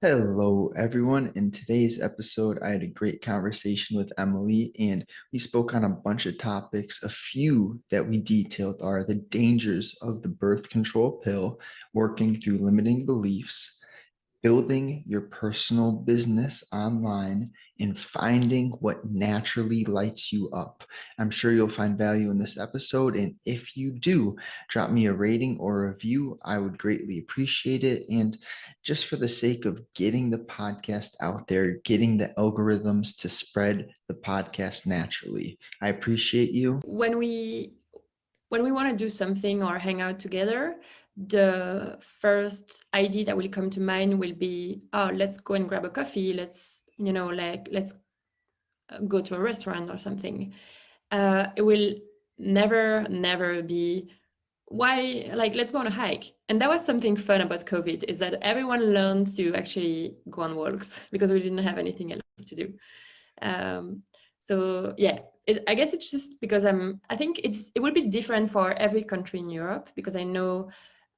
Hello, everyone. In today's episode, I had a great conversation with Emily, and we spoke on a bunch of topics. A few that we detailed are the dangers of the birth control pill, working through limiting beliefs, building your personal business online, and finding what naturally lights you up. I'm sure you'll find value in this episode. And if you do, drop me a rating or a review. I would greatly appreciate it. And just for the sake of getting the podcast out there, getting the algorithms to spread the podcast naturally, I appreciate you. When we want to do something or hang out together, the first idea that will come to mind will be, oh, let's go and grab a coffee. Let's go to a restaurant or something. It will never be why, like, let's go on a hike. And that was something fun about COVID, is that everyone learned to actually go on walks because we didn't have anything else to do. Um, so yeah, I guess it's just because I think it will be different for every country in Europe, because I know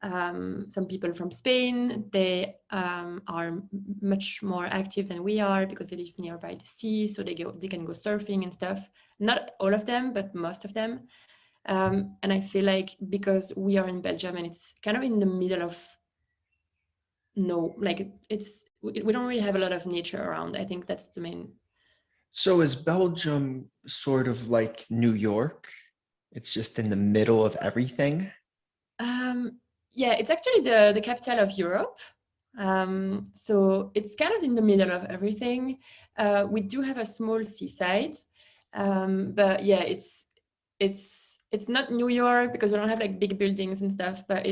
some people from Spain, they are much more active than we are because they live nearby the sea, so they can go surfing and stuff. Not all of them, but most of them. And I feel like because we are in Belgium and it's kind of in the middle of no, like we don't really have a lot of nature around. I think that's the main. So, is Belgium sort of like New York? It's just in the middle of everything. Um, yeah, it's actually the capital of Europe. So it's kind of in the middle of everything. We do have a small seaside, but yeah, it's not New York because we don't have like big buildings and stuff. But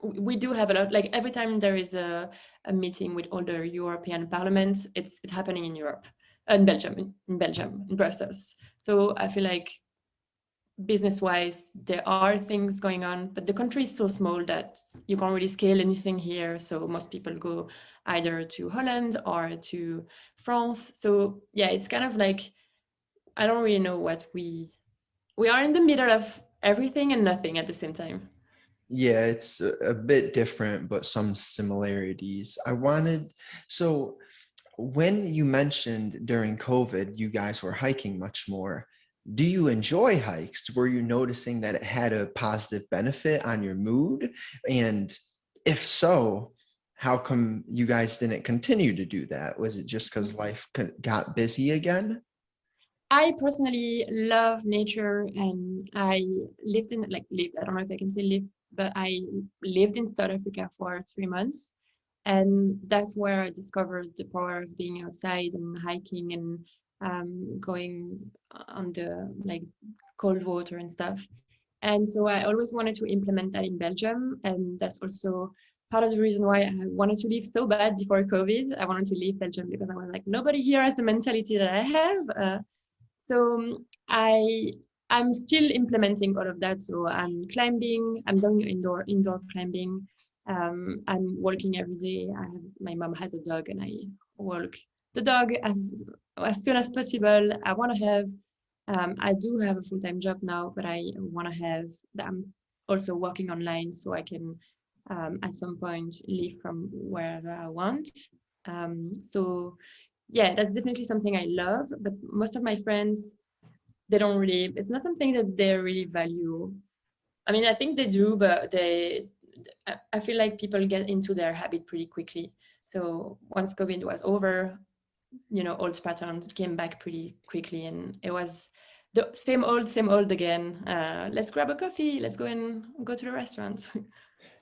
we do have a lot. Like every time there is a meeting with all the European parliaments, it's happening in Europe, in Belgium, in Brussels. So I feel like business wise there are things going on, but the country is so small that you can't really scale anything here, so most people go either to Holland or to France. So yeah, it's kind of like I don't really know what we are in the middle of everything and nothing at the same time. Yeah, it's a bit different, but some similarities. So when you mentioned during COVID, you guys were hiking much more. Do you enjoy hikes? Were you noticing that it had a positive benefit on your mood? And if so, how come you guys didn't continue to do that? Was it just because life got busy again? I personally love nature, and I lived, I don't know if I can say live, but I lived in South Africa for 3 months. And that's where I discovered the power of being outside and hiking and going on the like cold water and stuff. And so I always wanted to implement that in Belgium. And that's also part of the reason why I wanted to leave so bad before COVID. I wanted to leave Belgium because I was like, nobody here has the mentality that I have. So I'm still implementing all of that. So I'm climbing. I'm doing indoor climbing. I'm walking every day. My mom has a dog, and I walk the dog as soon as possible. I want to have. I do have a full-time job now, but I want to have that. I'm also working online, so I can at some point live from wherever I want. So yeah, that's definitely something I love. But most of my friends, they don't really. It's not something that they really value. I mean, I think they do, but I feel like people get into their habit pretty quickly. So once COVID was over, old patterns came back pretty quickly, and it was the same old again. Let's grab a coffee. Let's go and go to the restaurant.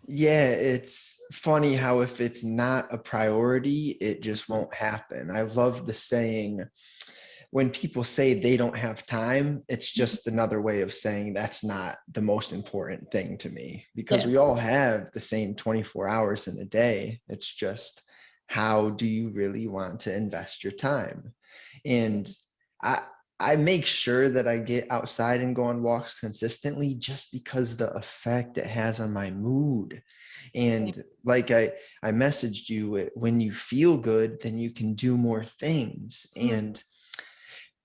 Yeah, it's funny how if it's not a priority, it just won't happen. I love the saying, when people say they don't have time, it's just another way of saying that's not the most important thing to me, because Yeah. we all have the same 24 hours in a day. It's just, how do you really want to invest your time? And I I make sure that I get outside and go on walks consistently just because the effect it has on my mood. And like I messaged you, when you feel good, then you can do more things. Mhm. And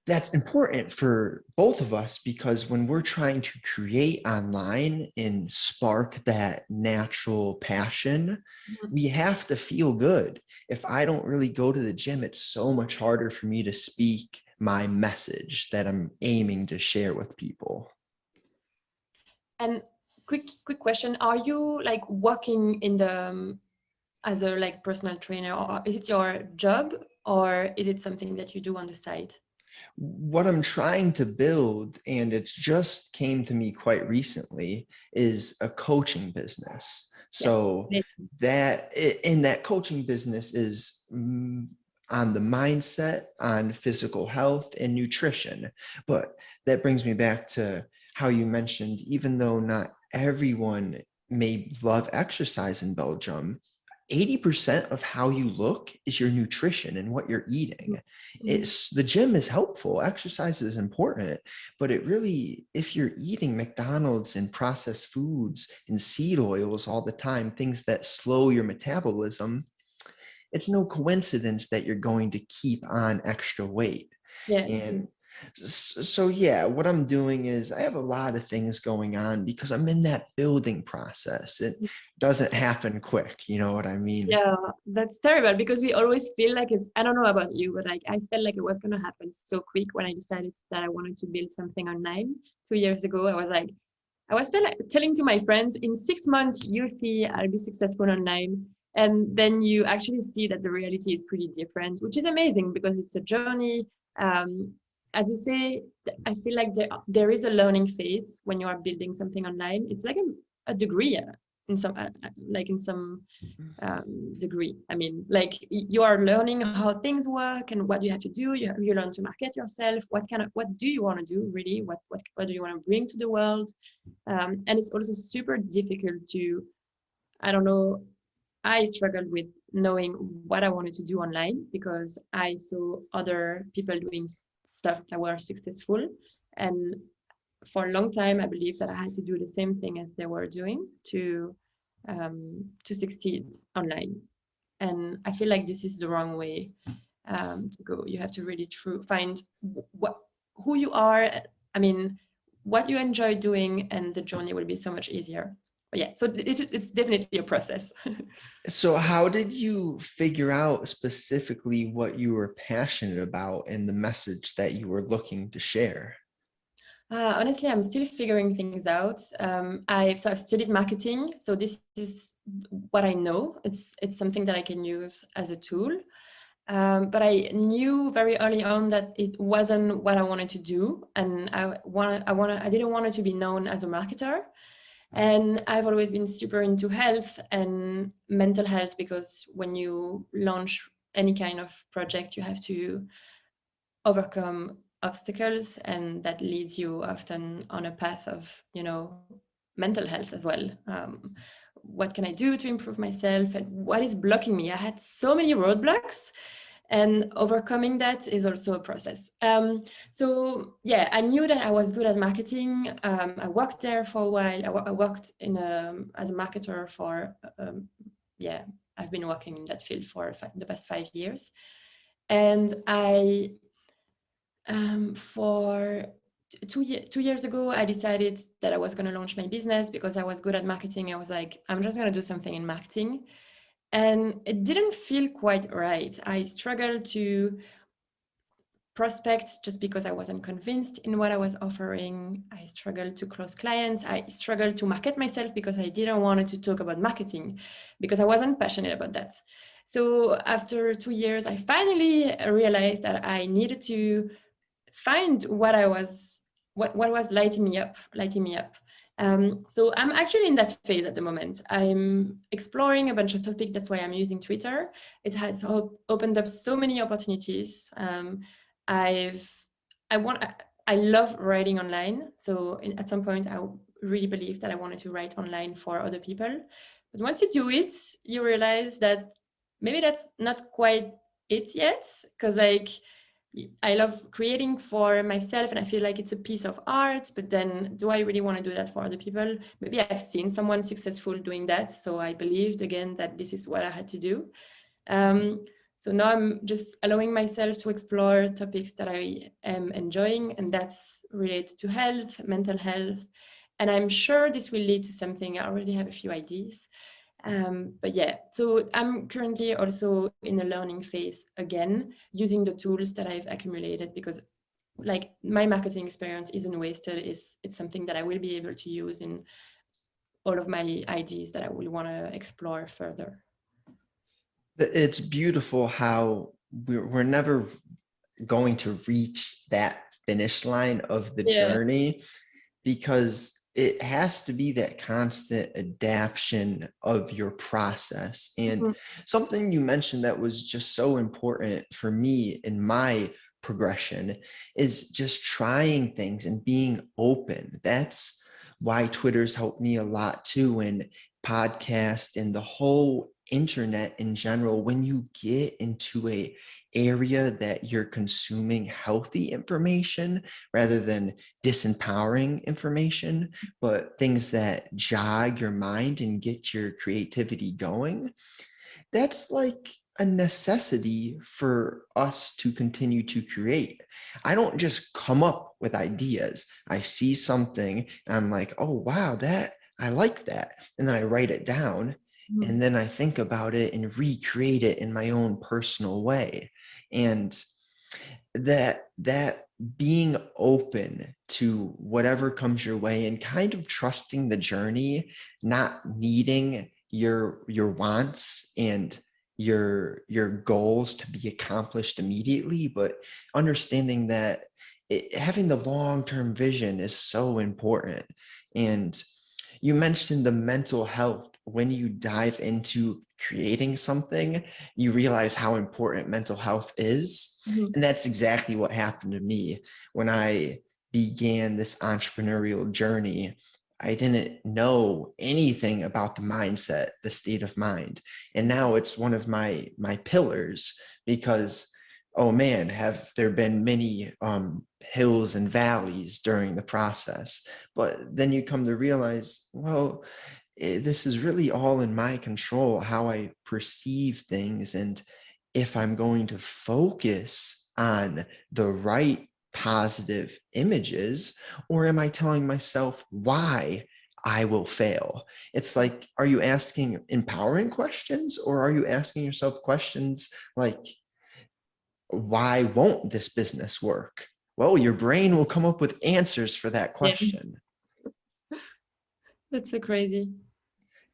that's important for both of us because when we're trying to create online and spark that natural passion, Mhm. we have to feel good. If I don't really go to the gym, it's so much harder for me to speak my message that I'm aiming to share with people. And quick question: are you like working in the as a like personal trainer, or is it your job, or is it something that you do on the side? What I'm trying to build, and it's just came to me quite recently, is a coaching business. Yeah. So that in that coaching business is on the mindset, on physical health and nutrition. But that brings me back to how you mentioned, even though not everyone may love exercise in Belgium, 80% of how you look is your nutrition and what you're eating. Mhm. It's the gym is helpful, exercise is important, but it really, if you're eating McDonald's and processed foods and seed oils all the time, things that slow your metabolism, it's no coincidence that you're going to keep on extra weight. Yeah. And so, yeah, what I'm doing is I have a lot of things going on because I'm in that building process. It doesn't happen quick. You know what I mean? Yeah, that's terrible because we always feel like it's, I don't know about you, but like I felt like it was going to happen so quick when I decided that I wanted to build something online 2 years ago. I was like, I was telling to my friends, in 6 months, you see, I'll be successful online. And then you actually see that the reality is pretty different, which is amazing because it's a journey. Um, as you say, I feel like there is a learning phase when you are building something online. It's like a degree in some, like in some degree. I mean, like you are learning how things work and what you have to do. You learn to market yourself. What do you want to do really? What do you want to bring to the world? And it's also super difficult to, I don't know, I struggled with knowing what I wanted to do online because I saw other people doing stuff that were successful. And for a long time, I believed that I had to do the same thing as they were doing to succeed online. And I feel like this is the wrong way to go. You have to really find what who you are. I mean, what you enjoy doing, and the journey will be so much easier. But yeah, so it's definitely a process. So, how did you figure out specifically what you were passionate about and the message that you were looking to share? Honestly, I'm still figuring things out. I've studied marketing, so this is what I know. It's something that I can use as a tool. But I knew very early on that it wasn't what I wanted to do, and I didn't want it to be known as a marketer. And I've always been super into health and mental health because when you launch any kind of project, you have to overcome obstacles, and that leads you often on a path of, mental health as well. What can I do to improve myself, and what is blocking me? I had so many roadblocks, and overcoming that is also a process. So yeah, I knew that I was good at marketing. I worked there for a while. I worked as a marketer for yeah, I've been working in that field for the past 5 years. And for 2 years ago, I decided that I was going to launch my business because I was good at marketing. I was like, I'm just going to do something in marketing. And it didn't feel quite right. I struggled to prospect just because I wasn't convinced in what I was offering. I struggled to close clients. I struggled to market myself because I didn't want to talk about marketing because I wasn't passionate about that. So after 2 years, I finally realized that I needed to find what was lighting me up. So I'm actually in that phase at the moment. I'm exploring a bunch of topics. That's why I'm using Twitter. It has opened up so many opportunities. I've I want I love writing online. So at some point, I really believe that I wanted to write online for other people. But once you do it, you realize that maybe that's not quite it yet, because like I love creating for myself and I feel like it's a piece of art, but then do I really want to do that for other people? Maybe I've seen someone successful doing that, so I believed again that this is what I had to do. Um, So now I'm just allowing myself to explore topics that I am enjoying, and that's related to health, mental health. And I'm sure this will lead to something. I already have a few ideas. But yeah, so I'm currently also in a learning phase again, using the tools that I've accumulated, because like my marketing experience isn't wasted. It's something that I will be able to use in all of my ideas that I will want to explore further. It's beautiful how we're never going to reach that finish line of the Yeah. journey, because it has to be that constant adaptation of your process. And Mhm. something you mentioned that was just so important for me in my progression is just trying things and being open. That's why Twitter's helped me a lot too, and podcast and the whole internet in general. When you get into a area that you're consuming healthy information rather than disempowering information, but things that jog your mind and get your creativity going, that's like a necessity for us to continue to create. I don't just come up with ideas. I see something and I'm like, oh, wow, that I like that. And then I write it down, and then I think about it and recreate it in my own personal way. And that being open to whatever comes your way and kind of trusting the journey, not needing your wants and your goals to be accomplished immediately, but understanding that having the long-term vision is so important. And you mentioned the mental health. When you dive into creating something, you realize how important mental health is. Mhm. And that's exactly what happened to me when I began this entrepreneurial journey. I didn't know anything about the mindset, the state of mind. And now it's one of my pillars, because oh man, have there been many hills and valleys during the process. But then you come to realize, well, this is really all in my control, how I perceive things. And if I'm going to focus on the right positive images, or am I telling myself why I will fail? It's like, are you asking empowering questions, or are you asking yourself questions like, why won't this business work? Well, your brain will come up with answers for that Yeah, question. that's so crazy.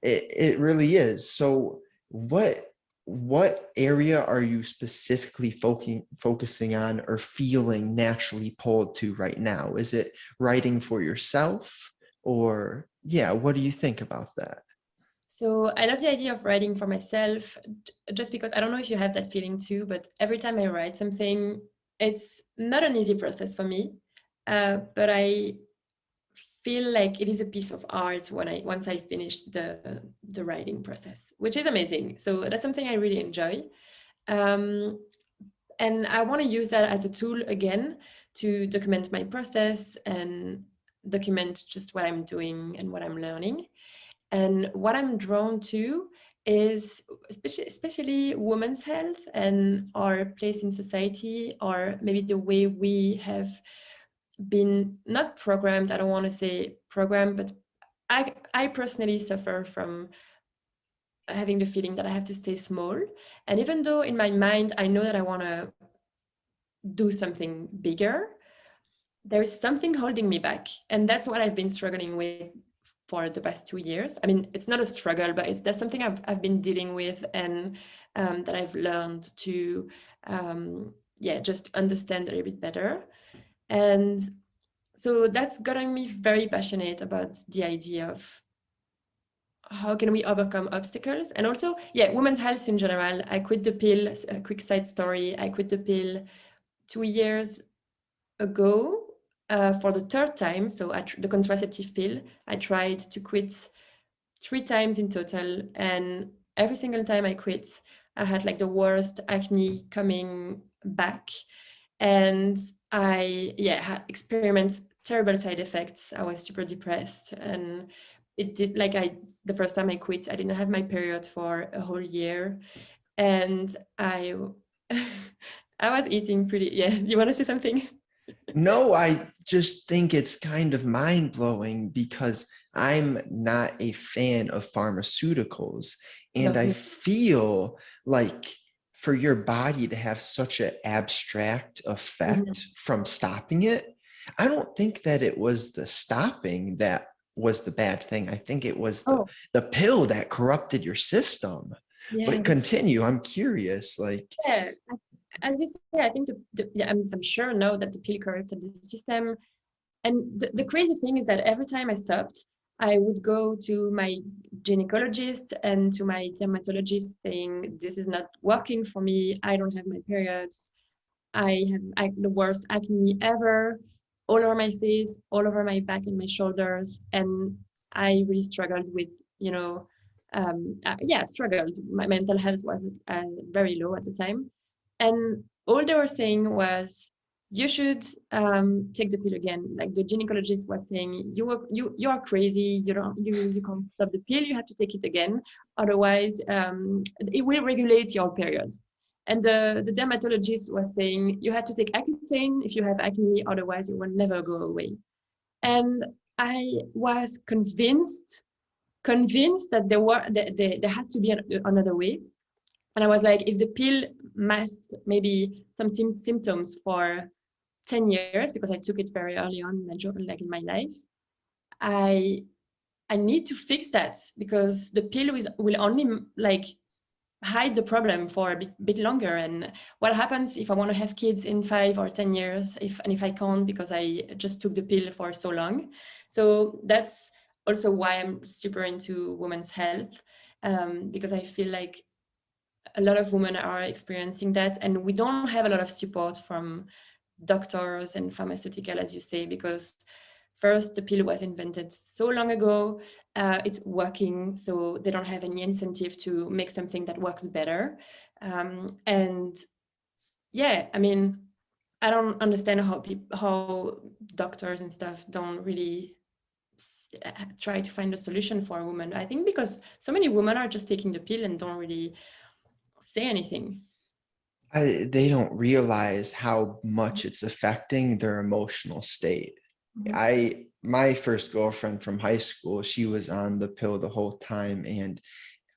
It really is. So what area are you specifically focusing on or feeling naturally pulled to right now? Is it writing for yourself, or yeah, what do you think about that? So I love the idea of writing for myself, just because I don't know if you have that feeling too, but every time I write something, it's not an easy process for me. But I feel like it is a piece of art when once I finished the writing process, which is amazing. So that's something I really enjoy. Um, and I want to use that as a tool again to document my process and document just what I'm doing and what I'm learning. And what I'm drawn to is especially women's health and our place in society, or maybe the way we have been not programmed. I don't want to say programmed, but I personally suffer from having the feeling that I have to stay small. And even though in my mind I know that I want to do something bigger, there is something holding me back. And that's what I've been struggling with for the past 2 years. I mean, it's not a struggle, but that's something I've been dealing with, and that I've learned to, just understand a little bit better. And so that's gotten me very passionate about the idea of how can we overcome obstacles. And also, yeah, women's health in general. I quit the pill, a quick side story. I quit the pill 2 years ago for the third time. So the contraceptive pill, I tried to quit 3 times in total. And every single time I quit, I had like the worst acne coming back. And I, had experienced terrible side effects. I was super depressed. And it did, like, the first time I quit, I didn't have my period for a whole year. And I I was eating pretty, yeah. You want to say something? No, I just think it's kind of mind blowing because I'm not a fan of pharmaceuticals. And No. I feel like for your body to have such an abstract effect Mhm. from stopping it, I don't think that it was the stopping that was the bad thing. I think it was Oh, the pill that corrupted your system. yeah. But continue, I'm curious. Like, Yeah. As you say, I think yeah, I'm sure now that the pill corrupted the system. And the crazy thing is that every time I stopped, I would go to my gynecologist and to my dermatologist saying, this is not working for me. I don't have my periods. I have the worst acne ever, all over my face, all over my back and my shoulders. And I really struggled with, you know, yeah, struggled. My mental health was very low at the time. And all they were saying was, you should take the pill again. Like the gynecologist was saying, you are crazy. You can't stop the pill. You have to take it again. Otherwise, it will regulate your periods. And the dermatologist was saying, you have to take Accutane if you have acne, otherwise it will never go away. And I was convinced that there had to be another way. And I was like, if the pill masked maybe some symptoms for 10 years, because I took it very early on in my job, like in my life, I I need to fix that because the pill will only like hide the problem for a bit longer. And what happens if I want to have kids in 5 or 10 years, if I can't because I just took the pill for so long? So that's also why I'm super into women's health, because I feel like a lot of women are experiencing that, and we don't have a lot of support from doctors and pharmaceutical, as you say, because first the pill was invented so long ago, it's working, so they don't have any incentive to make something that works better. And yeah, I mean, I don't understand how doctors and stuff don't really try to find a solution for a woman. I think because so many women are just taking the pill and don't really say anything. they don't realize how much it's affecting their emotional state. Mhm. My first girlfriend from high school, she was on the pill the whole time. And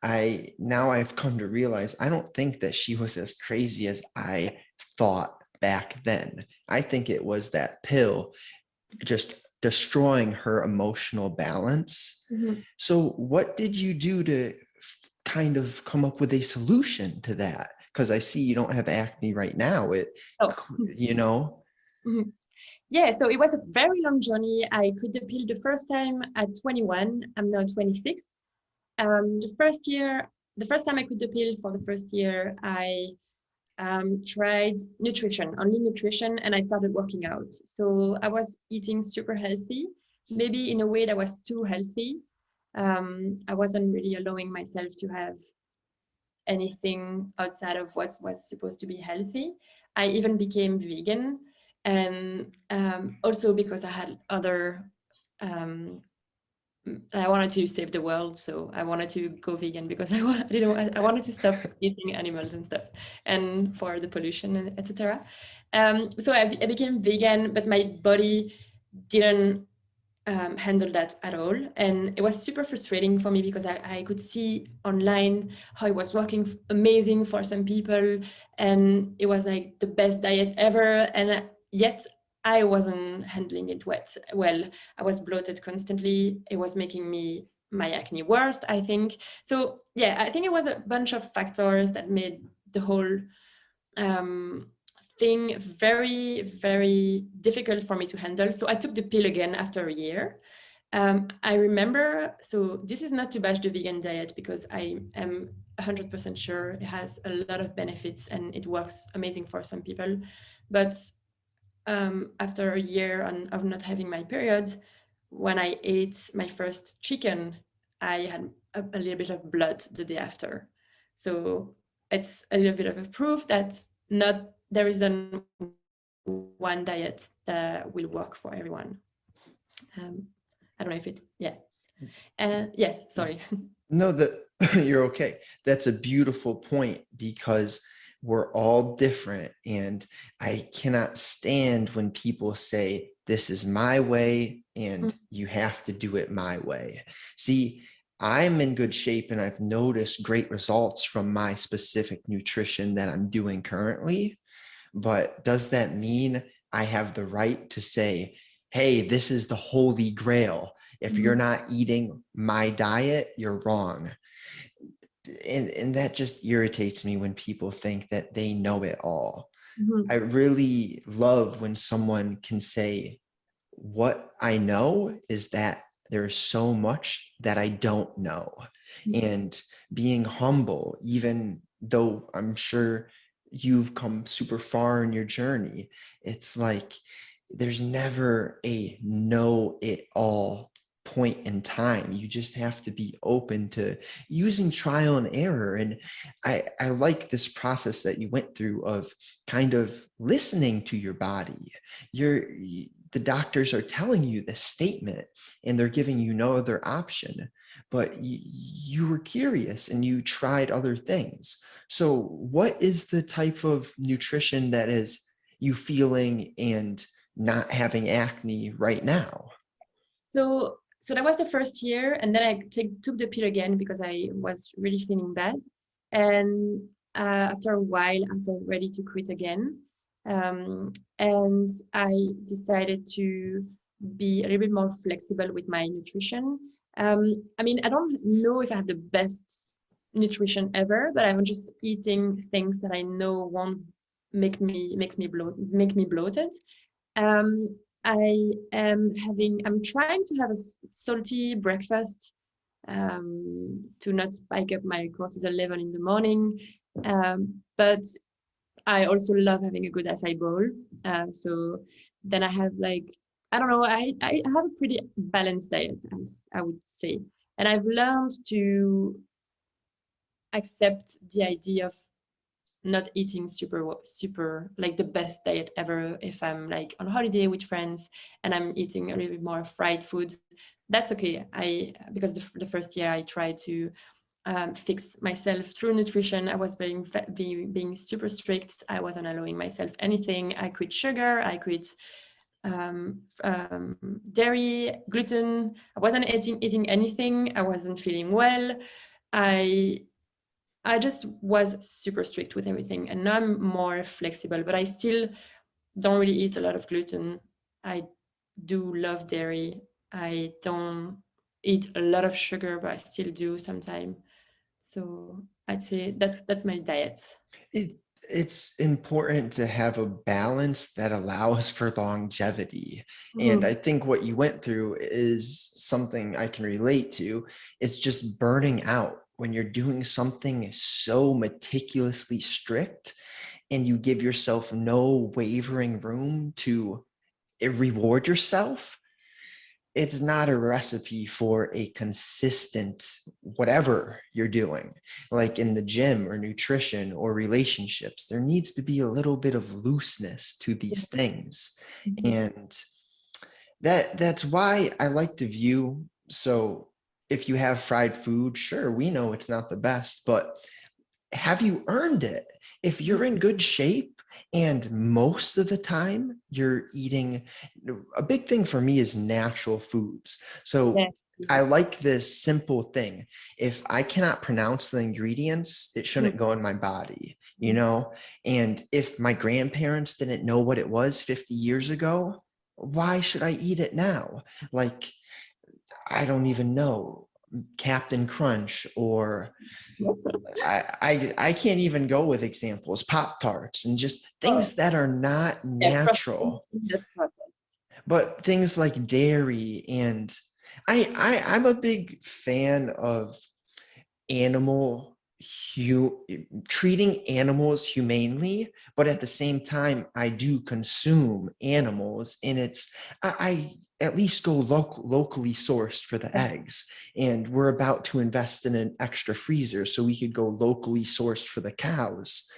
I've come to realize I don't think that she was as crazy as I thought back then. I think it was that pill just destroying her emotional balance. Mhm. So, what did you do to kind of come up with a solution to that? Because I see you don't have acne right now. Oh, You know, mhm. Yeah, so it was a very long journey. I quit the pill the first time at 21. I'm now 26. The first time I quit the pill for the first year, I tried nutrition, only nutrition, and I started working out. So I was eating super healthy, maybe in a way that was too healthy. I wasn't really allowing myself to have anything outside of what was supposed to be healthy. I even became vegan, and also because I had other um, I wanted to save the world, so I wanted to go vegan because I wanted to stop eating animals and stuff, and for the pollution and etc. So I became vegan, but my body didn't handle that at all, and it was super frustrating for me because I could see online how it was working amazing for some people, and it was like the best diet ever, and yet I wasn't handling it well. I was bloated constantly. It was making my acne worse, I think. So yeah, I think it was a bunch of factors that made the whole um, thing very, very difficult for me to handle. So I took the pill again after a year. I remember, so this is not to bash the vegan diet because I am 100% sure it has a lot of benefits and it works amazing for some people. But after a year of not having my period, when I ate my first chicken, I had a little bit of blood the day after. So it's a little bit of a proof that not there isn't one diet that will work for everyone. I don't know if it, yeah. Yeah, sorry. no, You're okay. That's a beautiful point because we're all different. And I cannot stand when people say, this is my way Mm, and you have to do it my way. See, I'm in good shape and I've noticed great results from my specific nutrition that I'm doing currently. But does that mean I have the right to say, hey, this is the holy grail? If you're mhm, not eating my diet, you're wrong. And that just irritates me when people think that they know it all. I mhm, really love when someone can say, what I know is that there's so much that I don't know. mhm. And being humble, even though I'm sure you've come super far in your journey, it's like there's never a know it all point in time. You just have to be open to using trial and error. And I like this process that you went through of kind of listening to your body. You're the doctors are telling you this statement and they're giving you no other option, but you were curious and you tried other things. So what is the type of nutrition that is you feeling and not having acne right now? So that was the first year, and then I took the pill again because I was really feeling bad. And after a while, I felt ready to quit again. And I decided to be a little bit more flexible with my nutrition. I mean, I don't know if I have the best nutrition ever, but I'm just eating things that I know won't make me bloated. Um, I'm trying to have a salty breakfast to not spike up my cortisol level in the morning. But I also love having a good acai bowl. So then I have like, I don't know, I have a pretty balanced diet, as I would say. And I've learned to accept the idea of not eating super like the best diet ever. If I'm like on holiday with friends and I'm eating a little bit more fried food, that's okay. I because the first year I tried to fix myself through nutrition. I was being super strict. I wasn't allowing myself anything. I quit sugar. I quit dairy, gluten. I wasn't eating anything. I wasn't feeling well. I I just was super strict with everything, and now I'm more flexible, but I still don't really eat a lot of gluten. I do love dairy. I don't eat a lot of sugar, but I still do sometimes. So I'd say that's my diet. it, it's important to have a balance that allows for longevity. And I Mhm. think what you went through is something I can relate to. It's just burning out when you're doing something so meticulously strict and you give yourself no wavering room to reward yourself. It's not a recipe for a consistent whatever you're doing, like in the gym or nutrition or relationships. There needs to be a little bit of looseness to these things. Mhm. And that's why I like to view. So if you have fried food, sure, we know it's not the best, but have you earned it? If you're in good shape and most of the time you're eating, a big thing for me is natural foods. So Yeah. I like this simple thing. If I cannot pronounce the ingredients, it shouldn't go in my body, you Mhm. know? And if my grandparents didn't know what it was 50 years ago, why should I eat it now? Like, I don't even know, Captain Crunch or I can't even go with examples, Pop Tarts and just Oh, things that are not yeah, natural, that's perfect. but things like dairy and I'm a big fan of animal treating animals humanely, but at the same time I do consume animals and I at least go locally sourced for the eggs, and we're about to invest in an extra freezer so we could go locally sourced for the cows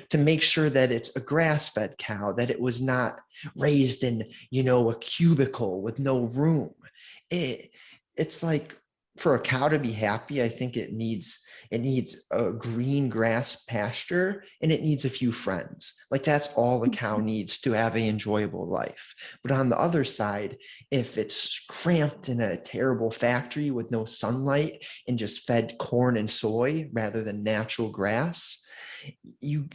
to make sure that it's a grass-fed cow, that it was not raised in, a cubicle with no room. It's like for a cow to be happy, I think it needs a green grass pasture and it needs a few friends. Like that's all the cow needs to have an enjoyable life. But on the other side, if it's cramped in a terrible factory with no sunlight and just fed corn and soy rather than natural grass, you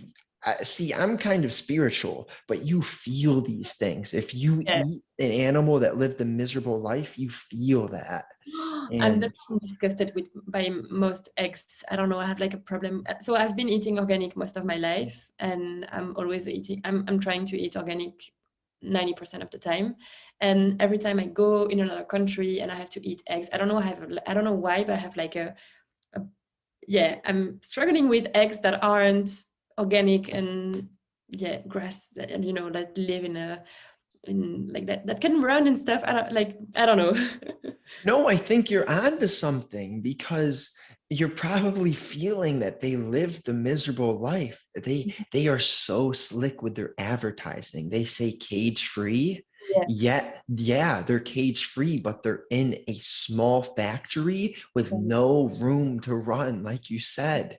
see, I'm kind of spiritual, but you feel these things. If you Yeah. eat an animal that lived a miserable life, you feel that. I'm And not disgusted with by most eggs. I don't know. I have like a problem. So I've been eating organic most of my life, and I'm always eating. I'm trying to eat organic 90% of the time, and every time I go in another country and I have to eat eggs, I don't know. I don't know why, but I have like a yeah. I'm struggling with eggs that aren't organic and yeah, grass and that live in like that can run and stuff. I don't know. no, I think you're onto something because you're probably feeling that they live the miserable life. They are so slick with their advertising. They say cage free, Yeah. yet yeah, they're cage free, but they're in a small factory with no room to run, like you said.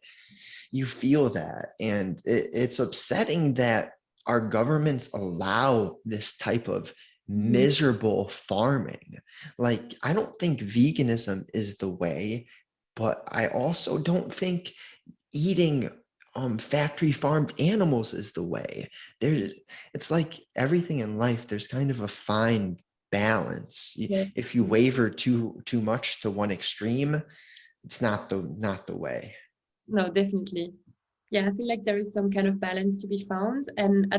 You feel that, and it's upsetting that our governments allow this type of Mhm. miserable farming. Like, I don't think veganism is the way, but I also don't think eating factory farmed animals is the way. There's It's like everything in life, there's kind of a fine balance. Yeah. If you waver too much to one extreme, it's not the way. No, definitely. Yeah, I feel like there is some kind of balance to be found, and I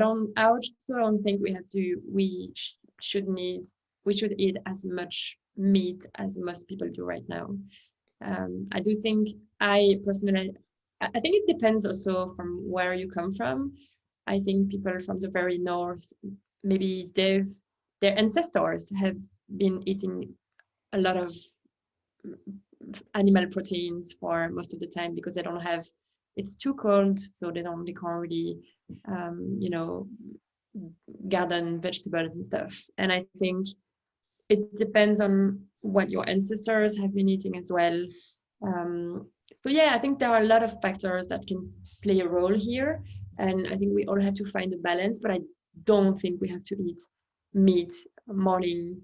also don't think we should eat as much meat as most people do right now. I do think I personally, I think it depends also from where you come from. I think people from the very north, maybe their ancestors have been eating a lot of animal proteins for most of the time because they don't have it's too cold, so they can't really you know garden vegetables and stuff. And I think it depends on what your ancestors have been eating as well. So yeah, I think there are a lot of factors that can play a role here, and I think we all have to find a balance, but I don't think we have to eat meat morning,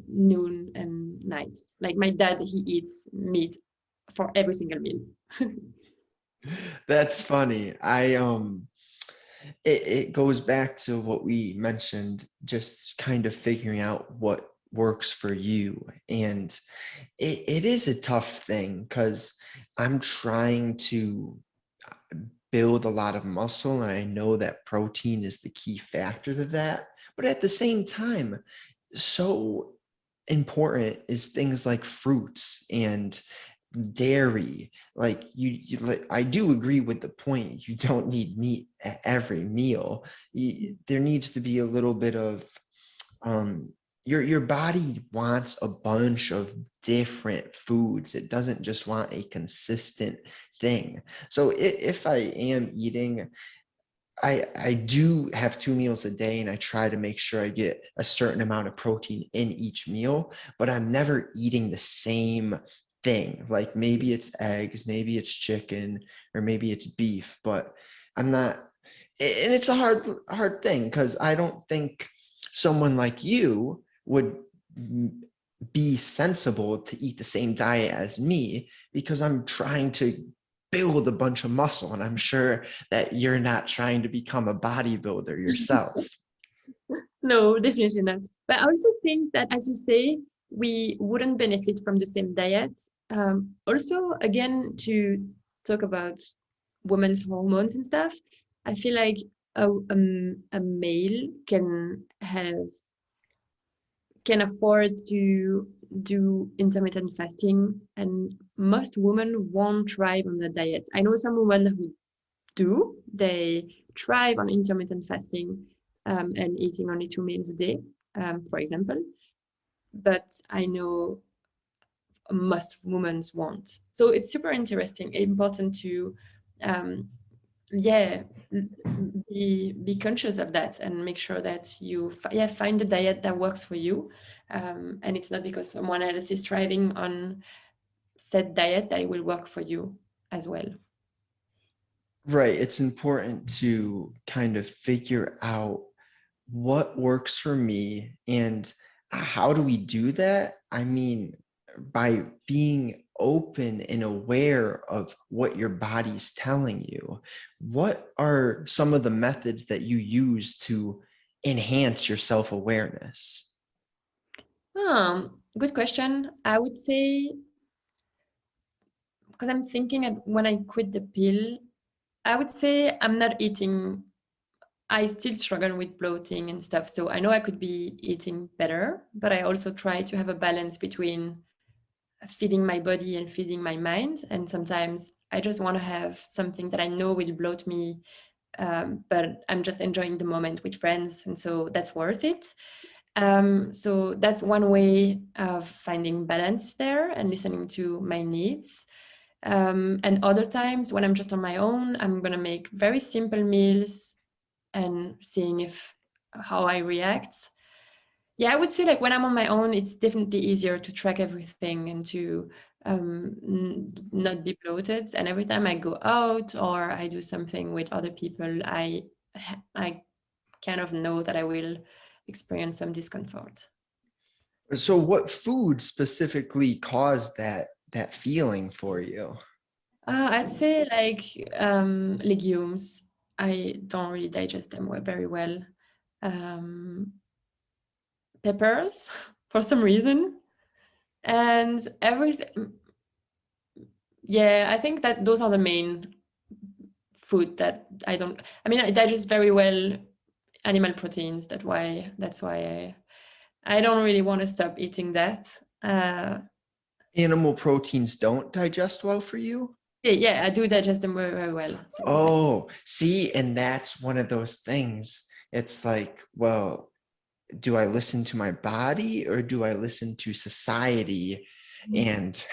noon and night. Like my dad, he eats meat for every single meal. That's funny. It goes back to what we mentioned, just kind of figuring out what works for you. And it is a tough thing because I'm trying to build a lot of muscle, and I know that protein is the key factor to that. But at the same time, so important is things like fruits and dairy. Like like, I do agree with the point. You don't need meat at every meal. There needs to be a little bit of um your body wants a bunch of different foods. It doesn't just want a consistent thing. So if I am eating, I do have 2 meals a day, and I try to make sure I get a certain amount of protein in each meal, but I'm never eating the same thing. Like maybe it's eggs, maybe it's chicken, or maybe it's beef, but I'm not, and it's a hard thing because I don't think someone like you would be sensible to eat the same diet as me because I'm trying to build a bunch of muscle, and I'm sure that you're not trying to become a bodybuilder yourself. No, definitely not. But I also think that, as you say, we wouldn't benefit from the same diets. Also, again, to talk about women's hormones and stuff, I feel like a male can afford to do intermittent fasting, and most women won't thrive on the diet. I know some women who do. They thrive on intermittent fasting, and eating only 2 meals a day, for example. But I know most women won't. So it's super interesting, important to um, yeah, be conscious of that and make sure that you find a diet that works for you, and it's not because someone else is thriving on said diet that it will work for you as well. Right. It's important to kind of figure out what works for me and how do we do that? I mean, by being open and aware of what your body's telling you. What are some of the methods that you use to enhance your self-awareness? Good question. I would say, because I'm thinking when I quit the pill, I would say I'm not eating. I still struggle with bloating and stuff. So I know I could be eating better, but I also try to have a balance between feeding my body and feeding my mind. And sometimes I just want to have something that I know will bloat me, but I'm just enjoying the moment with friends. And so that's worth it. So that's one way of finding balance there and listening to my needs. And other times when I'm just on my own, I'm going to make very simple meals and seeing if how I react. Yeah, I would say like when I'm on my own, it's definitely easier to track everything and to not be bloated. And every time I go out or I do something with other people, I kind of know that I will experience some discomfort. So what food specifically caused that feeling for you? I'd say like legumes. I don't really digest them very well. Um, Peppers for some reason, and everything. Yeah, I think that those are the main food that I don't. I mean, I digest very well animal proteins. That's why I don't really want to stop eating that. Uh, Animal proteins don't digest well for you? yeah, I do digest them very well. So yeah. Oh, see, and that's one of those things. It's like, well, do I listen to my body or do I listen to society? And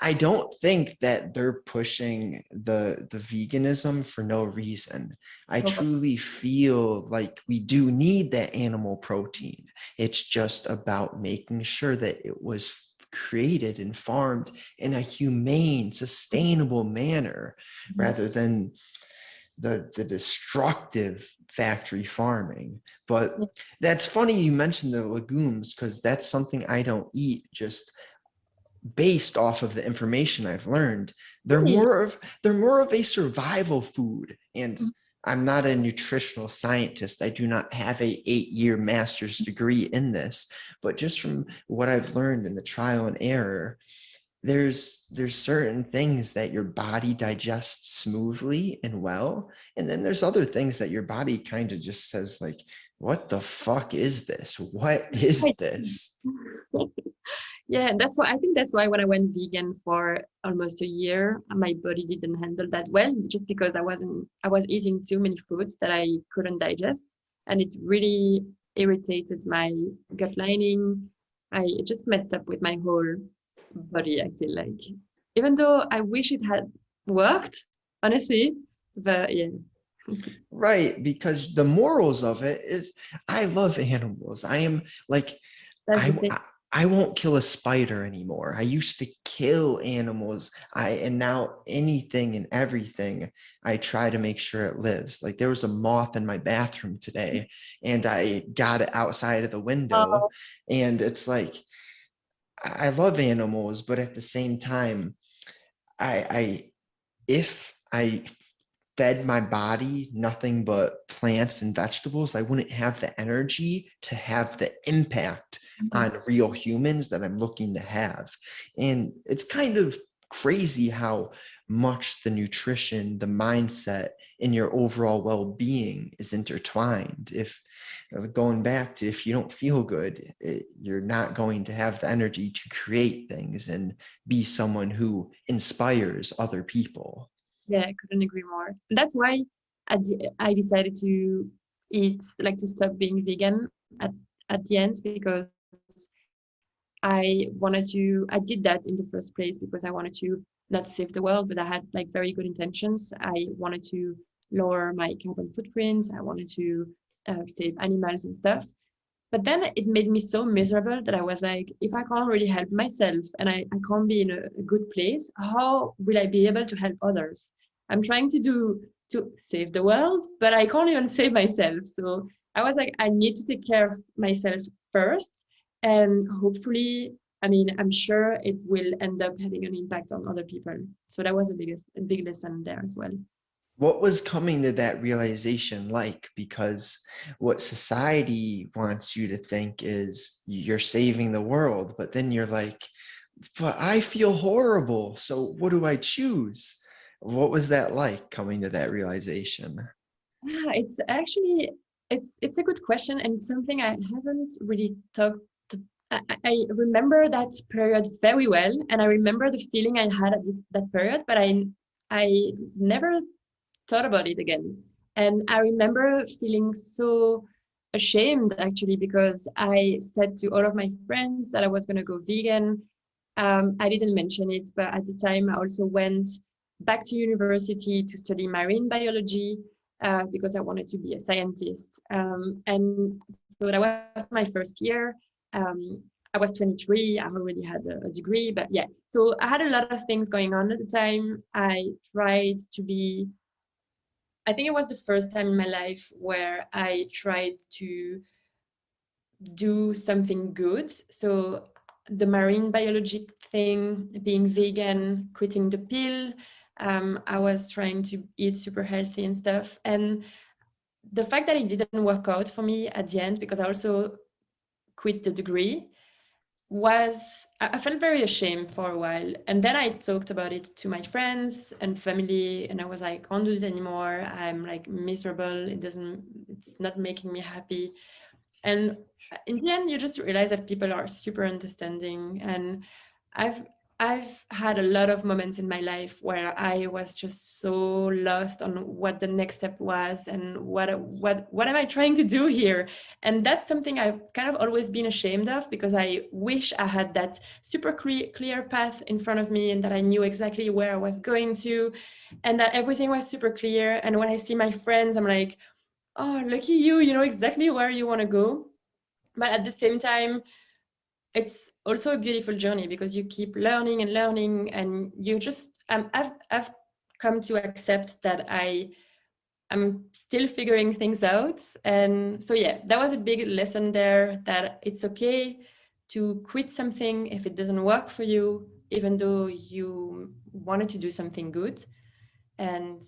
I don't think that they're pushing the veganism for no reason. I truly feel like we do need that animal protein. It's just about making sure that it was created and farmed in a humane, sustainable manner rather than the destructive factory farming. But that's funny you mentioned the legumes because that's something I don't eat just based off of the information I've learned. Really? They're more of a survival food. And I'm not a nutritional scientist. I do not have a 8-year master's degree in this, but just from what I've learned in the trial and error, there's certain things that your body digests smoothly and well, and then there's other things that your body kind of just says like, what the fuck is this? What is this? Yeah, that's why I think that's why when I went vegan for almost a year, my body didn't handle that well, just because I was eating too many foods that I couldn't digest, and it really irritated my gut lining. It just messed up with my whole body, I feel like. Even though I wish it had worked, honestly, but yeah, Right, because the morals of it is I love animals. I am like that's the I thing. I won't kill a spider anymore. I used to kill animals. And now anything and everything I try to make sure it lives. Like there was a moth in my bathroom today and I got it outside of the window, Oh, and it's like I love animals, but at the same time I if I fed my body nothing but plants and vegetables, I wouldn't have the energy to have the impact on real humans that I'm looking to have. And it's kind of crazy how much the nutrition, the mindset, and your overall well-being is intertwined. If going back to if you don't feel good, you're not going to have the energy to create things and be someone who inspires other people. yeah, I couldn't agree more. That's why I decided to to stop being vegan at the end, because I did that in the first place because I wanted to not save the world, but I had like very good intentions. I wanted to lower my carbon footprint. I wanted to save animals and stuff. But then it made me so miserable that I was like, if I can't really help myself and I can't be in a good place, how will I be able to help others? I'm trying to save the world, but I can't even save myself. So I was like, I need to take care of myself first. And hopefully, I mean, I'm sure it will end up having an impact on other people. So that was a big lesson there as well. What was coming to that realization like? Because what society wants you to think is you're saving the world, but then you're like, but I feel horrible. So what do I choose? What was that like coming to that realization? It's actually it's a good question and it's something I haven't really talked. I remember that period very well, and I remember the feeling I had at that period, but I never thought about it again. And I remember feeling so ashamed actually because I said to all of my friends that I was going to go vegan. I didn't mention it, but at the time I also went back to university to study marine biology because I wanted to be a scientist. And so that was my first year. I was 23. I already had a degree, but yeah. So I had a lot of things going on at the time. I tried to be I think it was the first time in my life where I tried to do something good. So the marine biology thing, being vegan, quitting the pill. I was trying to eat super healthy and stuff. And the fact that it didn't work out for me at the end, because I also quit the degree, I felt very ashamed for a while. And then I talked about it to my friends and family, and I was like, I can't do it anymore. I'm like miserable. It's not making me happy. And in the end, you just realize that people are super understanding. And I've I've had a lot of moments in my life where I was just so lost on what the next step was and what am I trying to do here? And that's something I've kind of always been ashamed of because I wish I had that super clear path in front of me and that I knew exactly where I was going to and that everything was super clear. And when I see my friends, I'm like, oh, lucky you, you know exactly where you want to go. But at the same time, it's also a beautiful journey because you keep learning and learning and you just I've come to accept that I'm still figuring things out. And so yeah, that was a big lesson there, that it's okay to quit something if it doesn't work for you, even though you wanted to do something good, and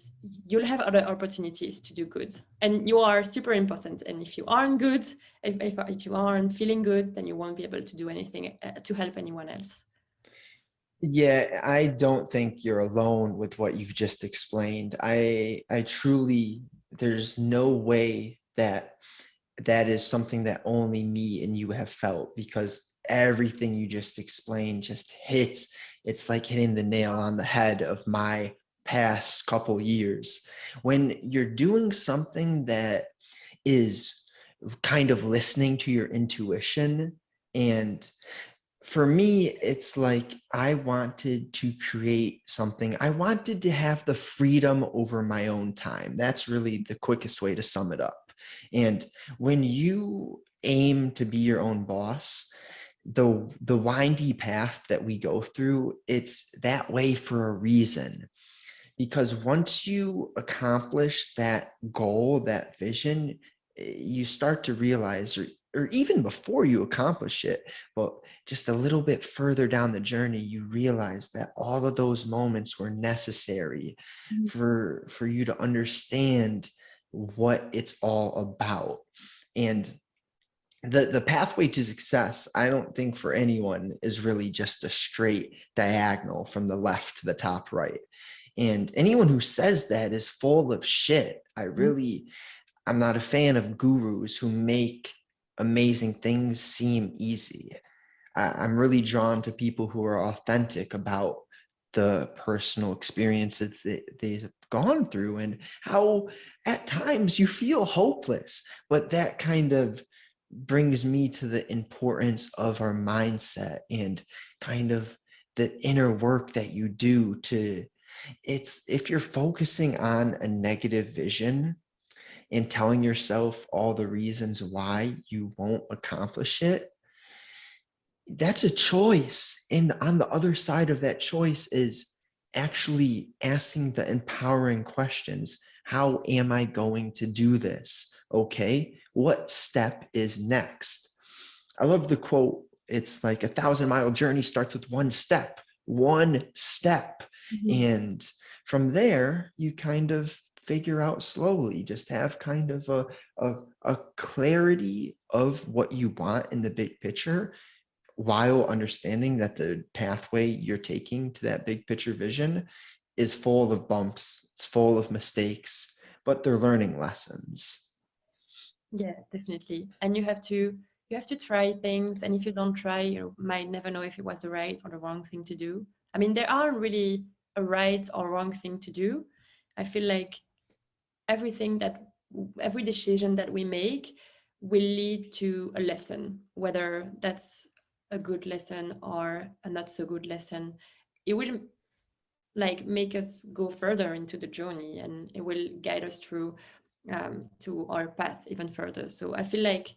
you'll have other opportunities to do good, and you are super important. And if you aren't good, if you aren't feeling good, then you won't be able to do anything to help anyone else. Yeah, I don't think you're alone with what you've just explained. I truly, there's no way that that is something that only me and you have felt, because everything you just explained just hits. It's like hitting the nail on the head of my past couple years. When you're doing something that is kind of listening to your intuition, and for me, it's like I wanted to create something. I wanted to have the freedom over my own time. That's really the quickest way to sum it up. And when you aim to be your own boss, the windy path that we go through, it's that way for a reason. Because once you accomplish that goal, that vision, you start to realize, or even before you accomplish it, but just a little bit further down the journey, you realize that all of those moments were necessary for you to understand what it's all about. And the pathway to success, I don't think for anyone is really just a straight diagonal from the left to the top right. And anyone who says that is full of shit. I'm not a fan of gurus who make amazing things seem easy. I'm really drawn to people who are authentic about the personal experiences that they've gone through and how at times you feel hopeless. But that kind of brings me to the importance of our mindset and kind of the inner work that you do to, it's, if you're focusing on a negative vision and telling yourself all the reasons why you won't accomplish it, that's a choice. And on the other side of that choice is actually asking the empowering questions. How am I going to do this? Okay, what step is next? I love the quote. It's like 1,000-mile journey starts with one step, one step. Mhm. And from there, you kind of figure out slowly, just have kind of a clarity of what you want in the big picture, while understanding that the pathway you're taking to that big picture vision is full of bumps, it's full of mistakes, but they're learning lessons. Yeah, definitely. And you have to try things, and if you don't try, you might never know if it was the right or the wrong thing to do. I mean, there aren't really a right or wrong thing to do. I feel like everything that every decision that we make will lead to a lesson, whether that's a good lesson or a not so good lesson. It will like make us go further into the journey, and it will guide us through to our path even further. So I feel like,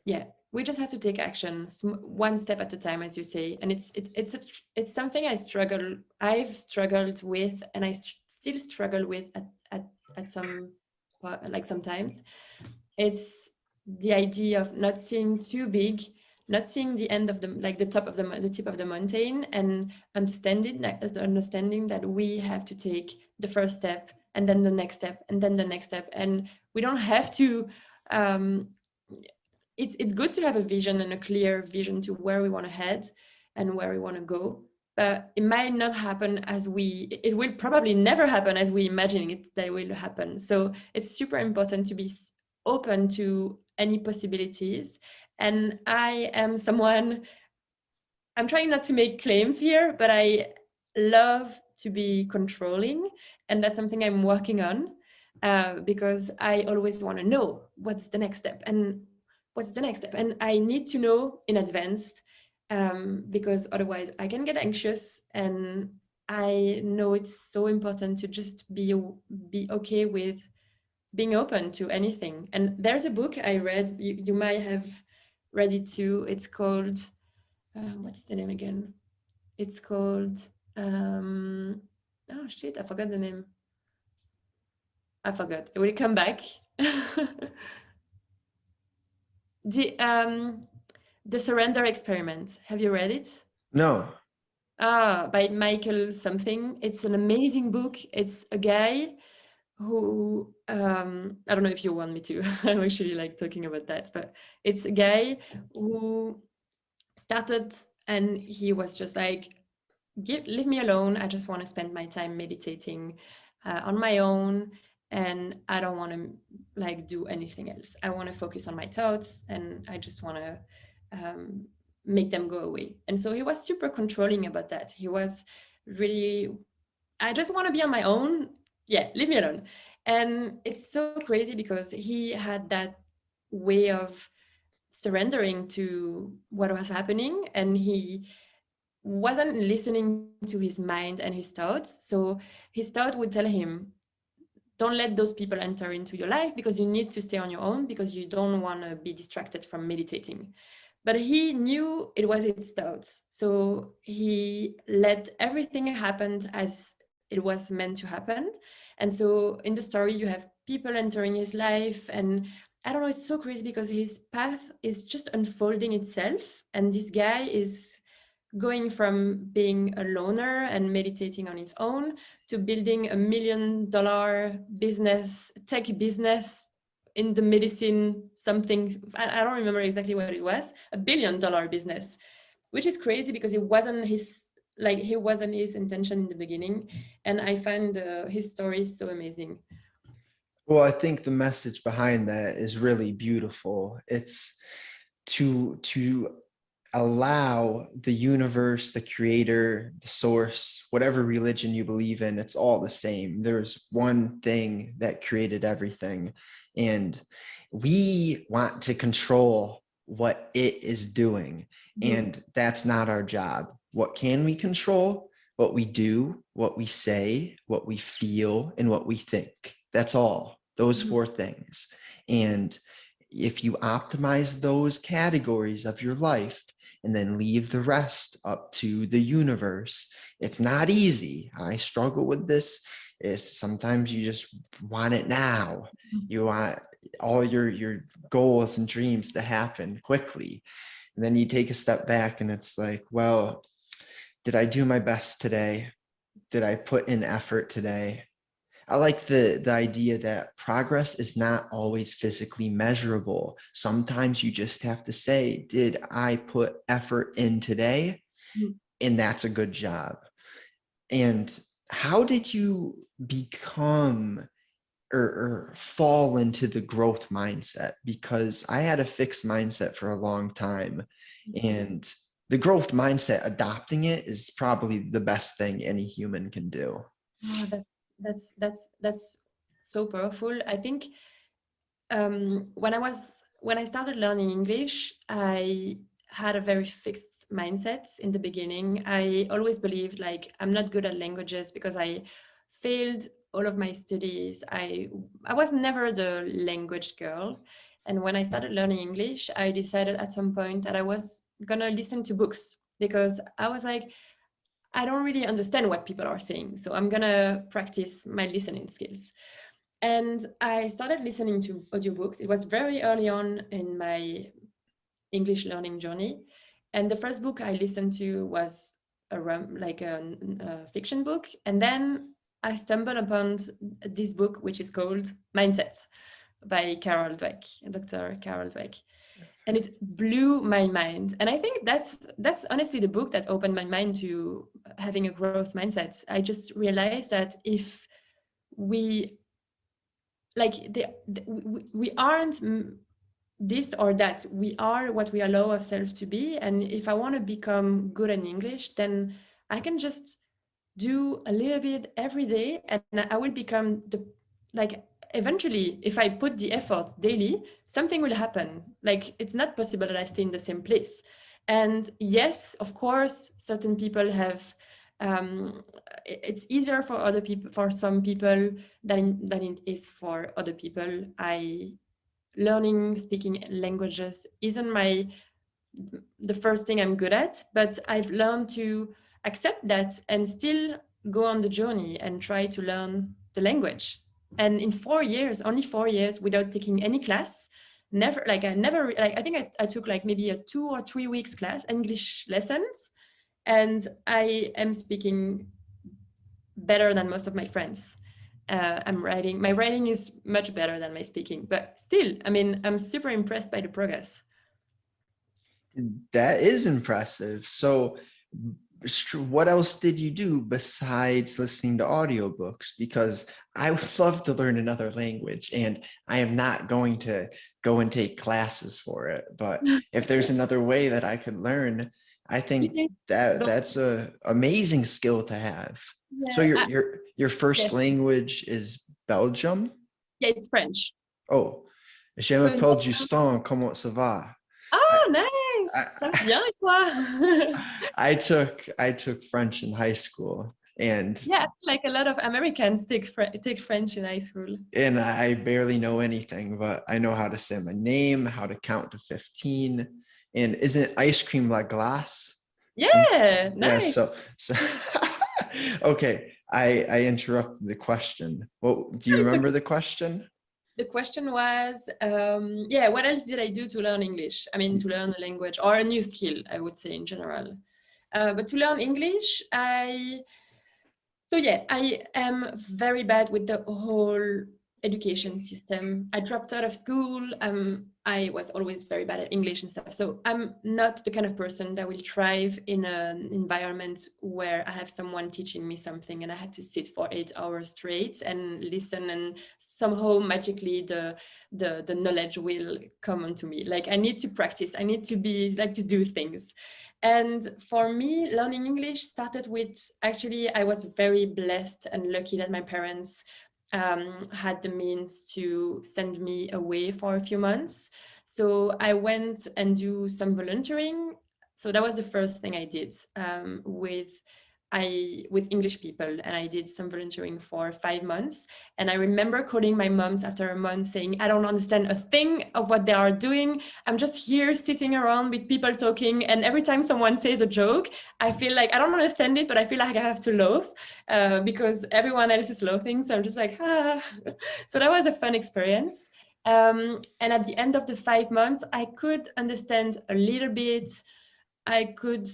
yeah, we just have to take action one step at a time, as you say. And it's something I've struggled with, and still struggle with at some like sometimes. It's the idea of not seeing too big, not seeing the end of the top of the tip of the mountain, and understanding that we have to take the first step, and then the next step, and then the next step. And we don't have to um, it's good to have a vision and a clear vision to where we want to head and where we want to go, but it might not happen as it will probably never happen as we imagine it that it will happen. So it's super important to be open to any possibilities. And I am someone, I'm trying not to make claims here, but I love to be controlling. And that's something I'm working on, because I always want to know what's the next step and what's the next step. And I need to know in advance, because otherwise I can get anxious. And I know it's so important to just be okay with being open to anything. And there's a book I read, you might have read it too. It's called, what's the name again? It's called, oh shit, I forgot the name. I forgot. It will come back. the um, the Surrender Experiment. Have you read it? No. By Michael something. It's an amazing book. It's a guy who I don't know if you want me to. I'm actually like talking about that, but it's a guy who started, and he was just like, leave me alone. I just want to spend my time meditating on my own, and I don't want to like do anything else. I want to focus on my thoughts, and I just want to um, make them go away. And so he was super controlling about that. He was really, I just want to be on my own. Yeah, leave me alone. And it's so crazy because he had that way of surrendering to what was happening, and he wasn't listening to his mind and his thoughts. So his thought would tell him, don't let those people enter into your life because you need to stay on your own, because you don't want to be distracted from meditating. But he knew it was his thoughts. So he let everything happen as it was meant to happen. And so in the story, you have people entering his life. And I don't know, it's so crazy because his path is just unfolding itself. And this guy is going from being a loner and meditating on his own to building $1 million business, tech business in the medicine, something, I don't remember exactly what it was, $1 billion business, which is crazy because he wasn't his intention in the beginning. And I find his story so amazing. Well, I think the message behind that is really beautiful. It's to allow the universe, the creator, the source, whatever religion you believe in, it's all the same. There's one thing that created everything. And we want to control what it is doing. Mhm. And that's not our job. What can we control? What we do, what we say, what we feel, and what we think. That's all, those Mhm. four things. And if you optimize those categories of your life and then leave the rest up to the universe, it's not easy. I struggle with this. Is sometimes you just want it now. You want all your goals and dreams to happen quickly. And then you take a step back and it's like, well, did I do my best today? Did I put in effort today? I like the idea that progress is not always physically measurable. Sometimes you just have to say, did I put effort in today? Mhm. And that's a good job. And how did you become or fall into the growth mindset? Because I had a fixed mindset for a long time. And the growth mindset, adopting it is probably the best thing any human can do. Oh, that's so powerful. I think when I started learning English, I had a very fixed mindset in the beginning. I always believed like I'm not good at languages because I failed all of my studies. I was never the language girl. And when I started learning English, I decided at some point that I was gonna listen to books because I was like, I don't really understand what people are saying. So I'm gonna practice my listening skills. And I started listening to audiobooks. It was very early on in my English learning journey. And the first book I listened to was a fiction book. And then I stumbled upon this book, which is called Mindset by Carol Dweck, Dr. Carol Dweck. And it blew my mind. And I think that's honestly the book that opened my mind to having a growth mindset. I just realized that if we we aren't this or that, we are what we allow ourselves to be. And if I want to become good in English, then I can just do a little bit every day and I will become the like eventually if I put the effort daily, something will happen. Like it's not possible that I stay in the same place. And yes, of course, certain people have it's easier for other people, for some people than it is for other people. I learning speaking languages isn't my the first thing I'm good at, but I've learned to accept that and still go on the journey and try to learn the language. And in 4 years, only 4 years, without taking any class, I think I took like maybe a 2 or 3 weeks class, English lessons, and I am speaking better than most of my friends. My writing is much better than my speaking, but still, I mean, I'm super impressed by the progress. That is impressive. So, what else did you do besides listening to audiobooks? Because I would love to learn another language and I am not going to go and take classes for it. But if there's another way that I could learn, I think that So, that's a amazing skill to have. So yeah, your first yes, language is Belgium? yeah, it's French. Oh, je So, m'appelle Justin, comment ça va? I, ah, nice, ça va I, bien et toi? I took French in high school and Yeah, I feel like a lot of Americans take French in high school. and I barely know anything, but I know how to say my name, how to count to 15. And isn't ice cream la glace? Some Yeah, yeah, nice. so okay. I interrupted the question. Well, do you It's remember okay. the question? The question was, yeah, what else did I do to learn English? I mean, to learn a language or a new skill, I would say in general. But to learn English, so yeah, I am very bad with the whole education system. I dropped out of school. I was always very bad at English and stuff. So I'm not the kind of person that will thrive in an environment where I have someone teaching me something and I have to sit for 8 hours straight and listen, and somehow magically the knowledge will come onto me. Like I need to practice. I need to be like to do things. And for me, learning English started with actually, I was very blessed and lucky that my parents had the means to send me away for a few months. So I went and do some volunteering So that was the first thing I did with English people, and I did some volunteering for 5 months. And I remember calling my moms after a month saying, I don't understand a thing of what they are doing. I'm just here sitting around with people talking. And every time someone says a joke, I feel like I don't understand it, but I feel like I have to laugh because everyone else is laughing. So I'm just like, ah. So that was a fun experience. And at the end of the 5 months, I could understand a little bit. I could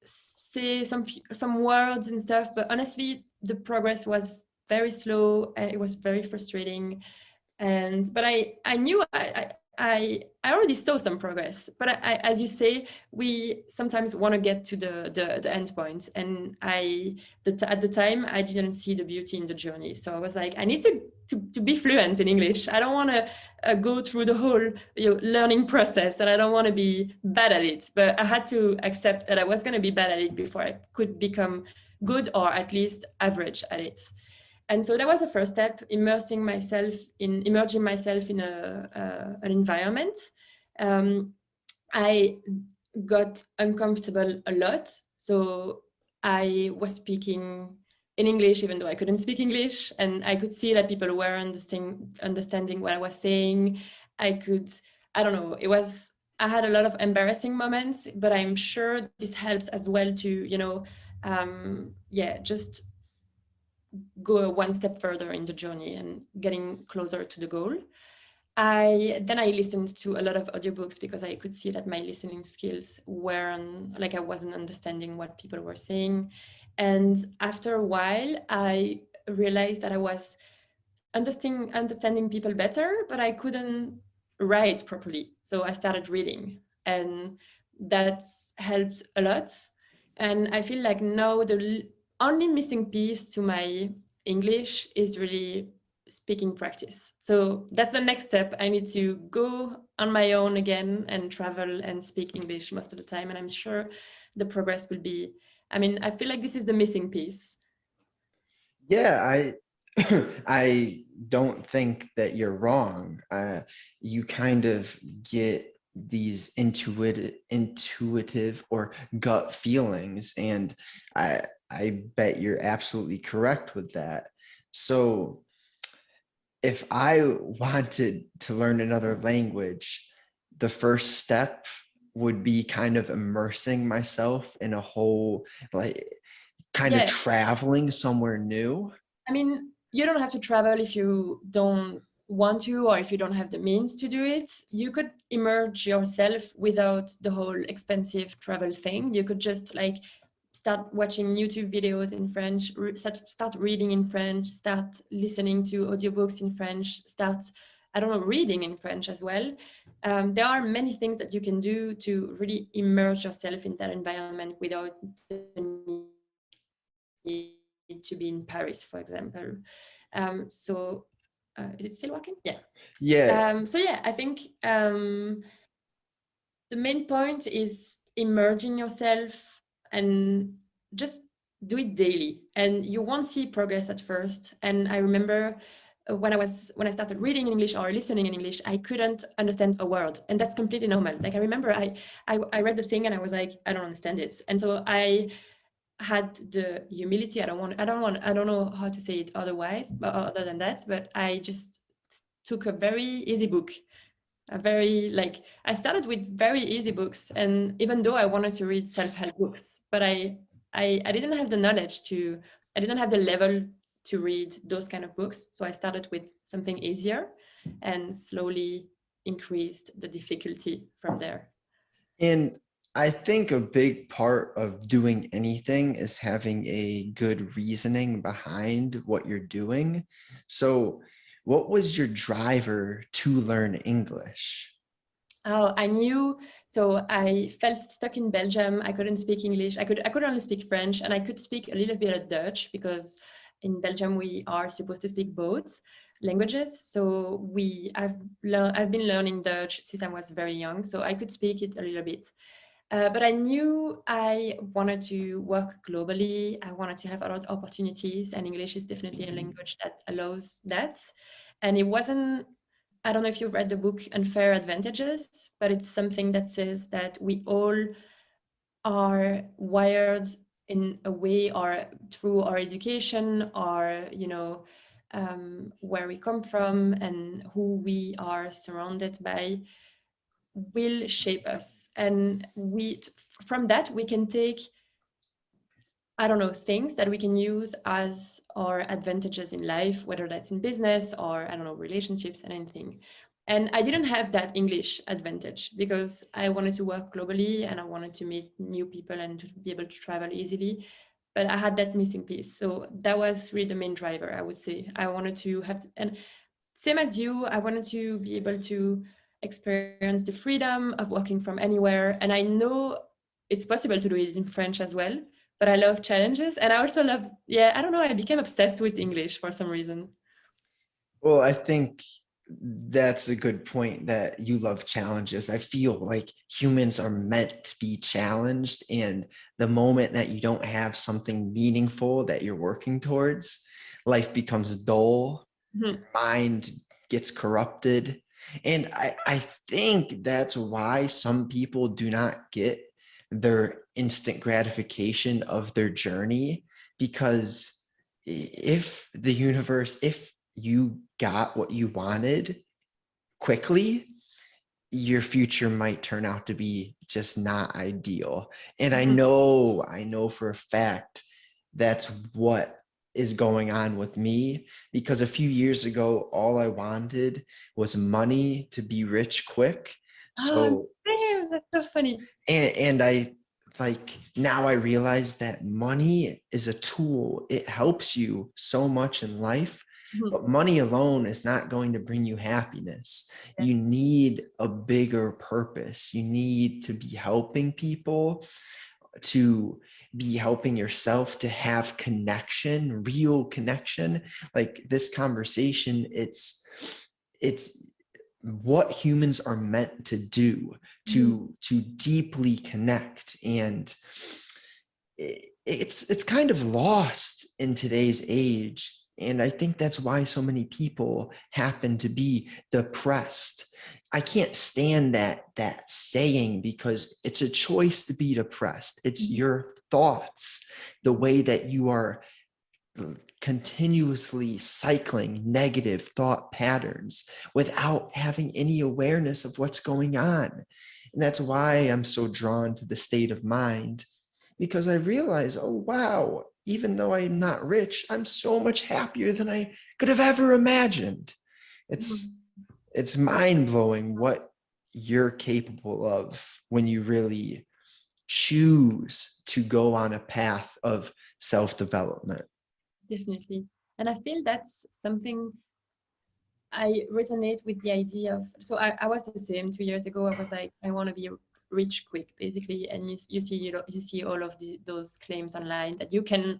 say some words and stuff, but honestly, the progress was very slow. It was very frustrating, but I knew I already saw some progress. But as you say, we sometimes want to get to the end point, and at the time I didn't see the beauty in the journey. So I was like, I need to be fluent in English. I don't want to go through the whole learning process, and I don't want to be bad at it. But I had to accept that I was going to be bad at it before I could become good, or at least average at it. And so that was the first step, immersing myself in an environment. I got uncomfortable a lot. So I was speaking in English, even though I couldn't speak English, and I could see that people were understanding what I was saying. I don't know, I had a lot of embarrassing moments, but I'm sure this helps as well to, just go one step further in the journey and getting closer to the goal. I listened to a lot of audiobooks because I could see that my listening skills weren't, like, I wasn't understanding what people were saying. And after a while, I realized that I was understanding people better, but I couldn't write properly. So I started reading, and that's helped a lot. And I feel like now the only missing piece to my English is really speaking practice. So that's the next step. I need to go on my own again and travel and speak English most of the time. And I'm sure the progress will be, I feel like this is the missing piece. Yeah, I don't think that you're wrong. You kind of get these intuitive or gut feelings, and I bet you're absolutely correct with that. So if I wanted to learn another language, the first step would be kind of immersing myself in a whole, like, kind of Yeah. traveling somewhere new. You don't have to travel if you don't want to, or if you don't have the means to do it. You could immerse yourself without the whole expensive travel thing. You could just like start watching YouTube videos in French, start reading in French, start listening to audiobooks in French, start, I don't know, reading in French as well. There are many things that you can do to really immerse yourself in that environment without the need to be in Paris, for example. Is it still working? Yeah. Yeah. I think the main point is immersing yourself and just do it daily, and you won't see progress at first. And I remember when I started reading in English or listening in English, I couldn't understand a word, and that's completely normal. Like, I remember I read the thing and I was like, I don't understand it. And so I had the humility. I don't know how to say it other than that, but I just took a very easy book. I started with very easy books, and even though I wanted to read self-help books, but I didn't have the knowledge I didn't have the level to read those kind of books. So I started with something easier and slowly increased the difficulty from there. And I think a big part of doing anything is having a good reasoning behind what you're doing. So, what was your driver to learn English? Oh, I knew. So I felt stuck in Belgium. I couldn't speak English. I could only speak French, and I could speak a little bit of Dutch because in Belgium we are supposed to speak both languages. So I've been learning Dutch since I was very young, so I could speak it a little bit. But I knew I wanted to work globally. I wanted to have a lot of opportunities, and English is definitely a language that allows that. And it wasn't, I don't know if you've read the book Unfair Advantages, but it's something that says that we all are wired in a way, or through our education, or where we come from and who we are surrounded by, will shape us. And from that we can take, I don't know, things that we can use as our advantages in life, whether that's in business or, I don't know, relationships and anything. And I didn't have that English advantage because I wanted to work globally and I wanted to meet new people and to be able to travel easily. But I had that missing piece. So that was really the main driver, I would say. I wanted to have, and same as you, I wanted to be able to experience the freedom of working from anywhere. And I know it's possible to do it in French as well, but I love challenges. And I also love, yeah, I don't know, I became obsessed with English for some reason. Well, I think that's a good point that you love challenges. I feel like humans are meant to be challenged. And the moment that you don't have something meaningful that you're working towards, life becomes dull, Mhm. mind gets corrupted. And I think that's why some people do not get their instant gratification of their journey, because if you got what you wanted quickly, your future might turn out to be just not ideal. And I know for a fact that's what is going on with me, because a few years ago, all I wanted was money to be rich quick. Oh, So, damn, that's so funny. and I like now I realize that money is a tool. It helps you so much in life, Mhm. but money alone is not going to bring you happiness. You need a bigger purpose. You need to be helping people, to be helping yourself, to have connection, real connection. Like this conversation, it's what humans are meant to do, Mhm. to deeply connect. And it's kind of lost in today's age, and I think that's why so many people happen to be depressed. I can't stand that saying, because it's a choice to be depressed. It's Mhm. your thoughts, the way that you are continuously cycling negative thought patterns without having any awareness of what's going on. And that's why I'm so drawn to the state of mind, because I realize, oh, wow, even though I'm not rich, I'm so much happier than I could have ever imagined. It's Mhm. it's mind blowing what you're capable of when you really choose to go on a path of self development. Definitely. And I feel that's something I resonate with, the idea of, so I was the same 2 years ago. I was like, I want to be rich quick, basically. And you see, you see all of those claims online that you can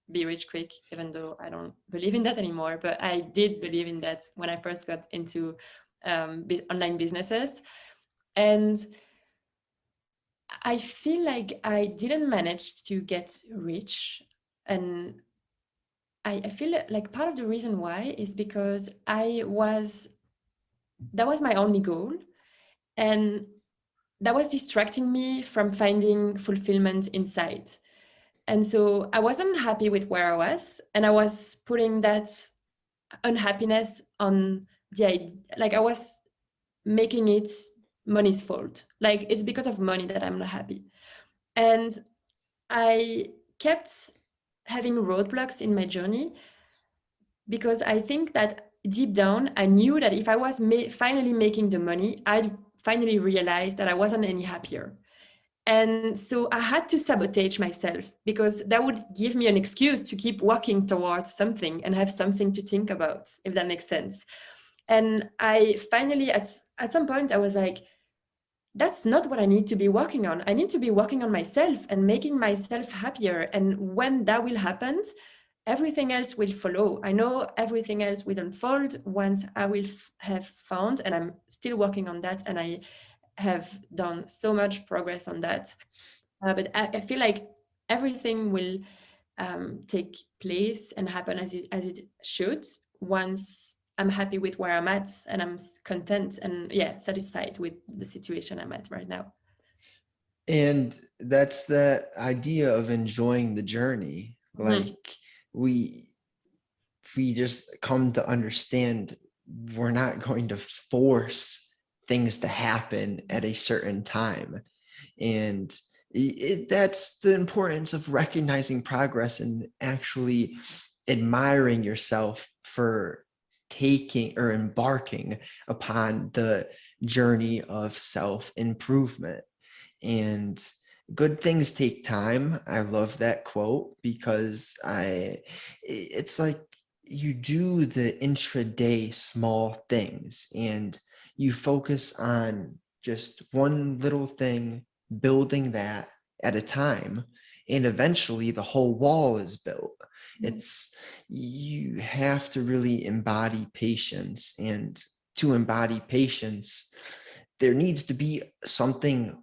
be rich quick, even though I don't believe in that anymore. But I did believe in that when I first got into online businesses. And I feel like I didn't manage to get rich. And I feel like part of the reason why is because that was my only goal. And that was distracting me from finding fulfillment inside. And so I wasn't happy with where I was. And I was putting that unhappiness on like I was making it money's fault. Like it's because of money that I'm not happy. And I kept having roadblocks in my journey because I think that deep down, I knew that if I was finally making the money, I'd finally realize that I wasn't any happier. And so I had to sabotage myself because that would give me an excuse to keep walking towards something and have something to think about, if that makes sense. And I finally, at some point, I was like, that's not what I need to be working on. I need to be working on myself and making myself happier. And when that will happen, everything else will follow. I know everything else will unfold once I will have found, and I'm still working on that. And I have done so much progress on that. But I feel like everything will take place and happen as it should once I'm happy with where I'm at and I'm content and, yeah, satisfied with the situation I'm at right now. And that's the idea of enjoying the journey. Mhm. Like we we just come to understand we're not going to force things to happen at a certain time. And that's the importance of recognizing progress and actually admiring yourself for taking or embarking upon the journey of self improvement. And good things take time. I love that quote because it's like you do the intraday small things and you focus on just one little thing, building that at a time, and eventually the whole wall is built. It's You have to really embody patience, and to embody patience there needs to be something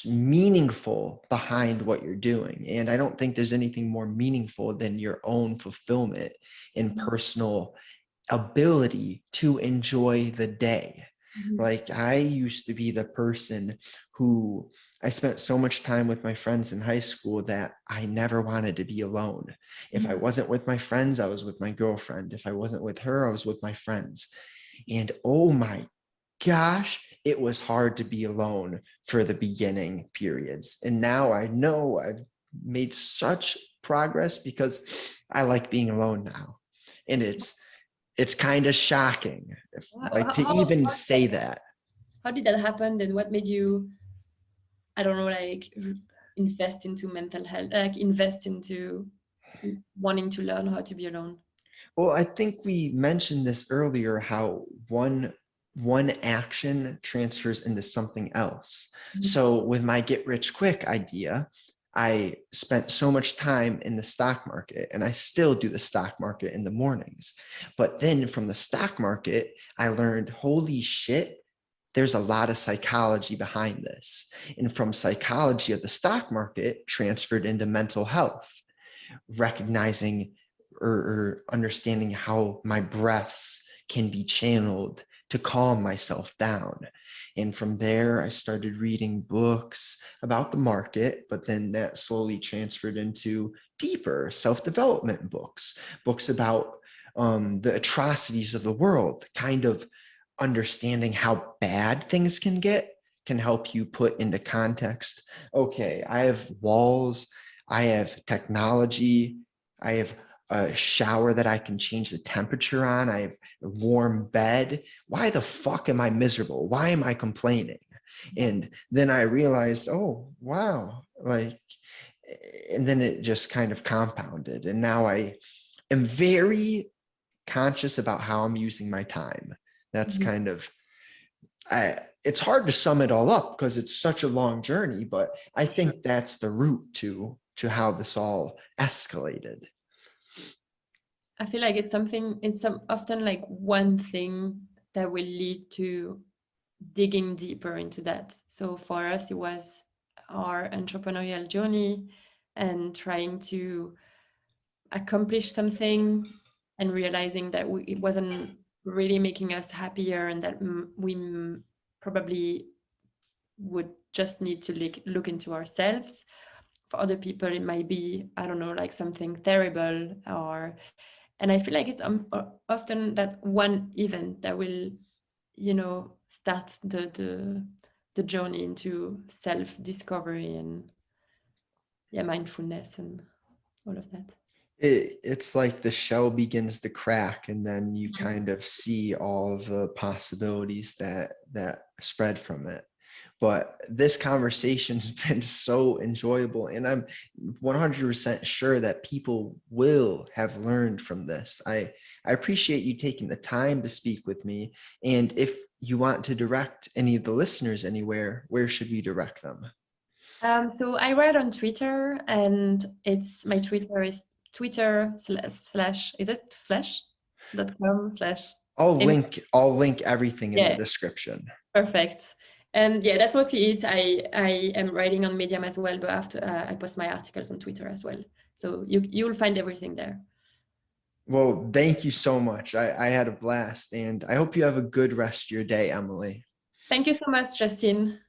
meaningful behind what you're doing. And I don't think there's anything more meaningful than your own fulfillment and Mhm. personal ability to enjoy the day. Mhm. Like I used to be the person who I spent so much time with my friends in high school that I never wanted to be alone. If I Mhm. wasn't with my friends, I was with my girlfriend. If I wasn't with her, I was with my friends. And oh my gosh, it was hard to be alone for the beginning periods. And now I know I've made such progress because I like being alone now. And it's kind of shocking, like to even say that. How did that happen? Then what made you, I don't know, like invest into mental health, like invest into wanting to learn how to be alone? Well, I think we mentioned this earlier how one action transfers into something else. Mhm. So with my get rich quick idea, I spent so much time in the stock market and I still do the stock market in the mornings. But then from the stock market, I learned, holy shit, there's a lot of psychology behind this. And from psychology of the stock market transferred into mental health, recognizing or understanding how my breaths can be channeled to calm myself down. And from there, I started reading books about the market, but then that slowly transferred into deeper self development books, books about the atrocities of the world, kind of understanding how bad things can get can help you put into context. Okay, I have walls, I have technology, I have a shower that I can change the temperature on, I have a warm bed. Why the fuck am I miserable? Why am I complaining? And then I realized, oh, wow, like, and then it just kind of compounded. And now I am very conscious about how I'm using my time. That's Mhm. kind of it's hard to sum it all up because it's such a long journey, but I Sure. think that's the root to how this all escalated. I feel like it's something, it's often like one thing that will lead to digging deeper into that. So for us, it was our entrepreneurial journey and trying to accomplish something and realizing that it wasn't really making us happier and that we probably would just need to look into ourselves. For other people, it might be, I don't know, like something terrible. Or, and I feel like it's often that one event that will, start the journey into self discovery and, yeah, mindfulness and all of that. It's like the shell begins to crack and then you Mhm. kind of see all of the possibilities that spread from it. But this conversation's been so enjoyable and I'm 100% sure that people will have learned from this. I appreciate you taking the time to speak with me, and if you want to direct any of the listeners anywhere, where should we direct them? So I read on Twitter, and it's my Twitter is Twitter slash is it slash.com slash I'll link everything in the yeah, description. perfect. And yeah, that's mostly it. I am writing on Medium as well, but after I post my articles on Twitter as well. So you'll find everything there. Well, thank you so much. I had a blast and I hope you have a good rest of your day, Emily. Thank you so much, Justin.